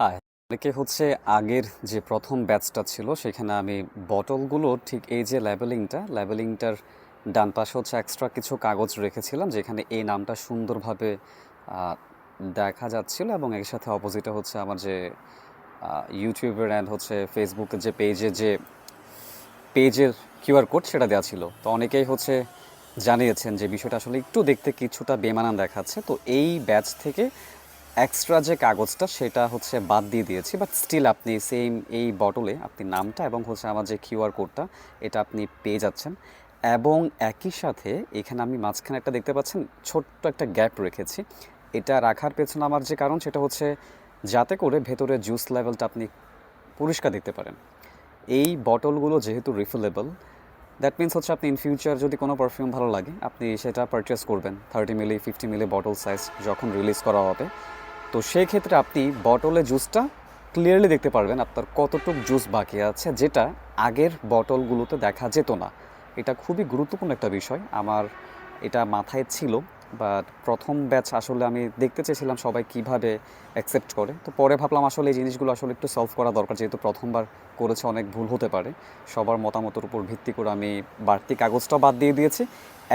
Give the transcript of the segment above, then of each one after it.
High. অনেকে হচ্ছে আগের যে প্রথম ব্যাচটা ছিল সেখানে আমি বটলগুলো ঠিক এই যে লেবেলিংটার ডান পাশে হচ্ছে এক্সট্রা কিছু কাগজ রেখেছিলাম যেখানে এই নামটা সুন্দরভাবে আহ, দেখা যাচ্ছিল এবং এর সাথে অপোজিটে হচ্ছে আমার যে ইউটিউবের অ্যান্ড হচ্ছে ফেসবুকের যে পেজের কিউআর কোড সেটা দেওয়া ছিল। তো অনেকেই হচ্ছে জানিয়েছেন যে বিষয়টা আসলে একটু দেখতে কিছুটা বেমানান দেখাচ্ছে, তো এই ব্যাচ থেকে এক্সট্রা যে কাগজটা সেটা হচ্ছে বাদ দিয়ে দিয়েছি, বাট স্টিল আপনি সেম এই বটলে আপনি নামটা এবং হচ্ছে আমার যে কিউআর কোডটা এটা আপনি পেয়ে যাচ্ছেন। এবং একই সাথে এখানে আমি মাঝখানে একটা দেখতে পাচ্ছেন ছোট্ট একটা গ্যাপ রেখেছি। এটা রাখার পেছনে আমার যে কারণ সেটা হচ্ছে যাতে করে ভেতরে জুস লেভেলটা আপনি পরিষ্কার দেখতে পারেন। এই বটলগুলো যেহেতু রিফিলেবল, দ্যাট মিন্স হচ্ছে আপনি ইন ফিউচার যদি কোনো পারফিউম ভালো লাগে আপনি সেটা পারচেস করবেন 30 মিলি 50 মিলি বটল সাইজ যখন রিলিজ করা হবে। তো সেই ক্ষেত্রে আপনি বটলে জুসটা ক্লিয়ারলি দেখতে পারবেন আপনার কতটুক জুস বাকি আছে, যেটা আগের বটলগুলোতে দেখা যেত না। এটা খুবই গুরুত্বপূর্ণ একটা বিষয়, আমার এটা মাথায় ছিল। বাট প্রথম ব্যাচ আসলে আমি দেখতে চেয়েছিলাম সবাই কিভাবে অ্যাকসেপ্ট করে, তো পরে ভাবলাম আসলে এই জিনিসগুলো আসলে একটু সলভ করা দরকার, যেহেতু প্রথমবার করেছে অনেক ভুল হতে পারে। সবার মতামতের উপর ভিত্তি করে আমি বাড়তি কাগজটাও বাদ দিয়ে দিয়েছি।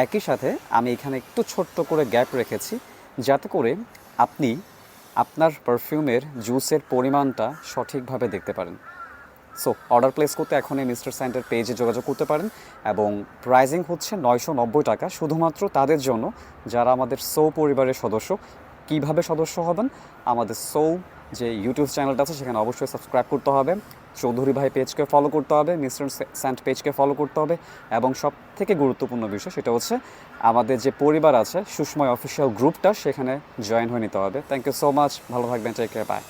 একই সাথে আমি এখানে একটু ছোট্ট করে গ্যাপ রেখেছি যাতে করে আপনি আপনার পারফিউমের জুসের পরিমাণটা সঠিকভাবে দেখতে পারেন। সো অর্ডার প্লেস করতে এখনই মিস্টার স্যান্টের পেজে যোগাযোগ করতে পারেন এবং প্রাইজিং হচ্ছে 990 টাকা শুধুমাত্র তাদের জন্য যারা আমাদের সৌ পরিবারের সদস্য। কিভাবে সদস্য হবেন? আমাদের সৌ যে ইউটিউব চ্যানেলটা আছে সেখানে অবশ্যই সাবস্ক্রাইব করতে হবে, চৌধুরী ভাই পেজকে ফলো করতে হবে, মিস্টার স্যান্ট পেজকে ফলো করতে হবে, এবং সব থেকে গুরুত্বপূর্ণ বিষয় সেটা হচ্ছে আমাদের যে পরিবার আছে সুষময় অফিসিয়াল গ্রুপটা সেখানে জয়েন হয়ে নিতে হবে। থ্যাংক ইউ সো মাচ, ভালো থাকবেন, টেক কেয়ার, বাই।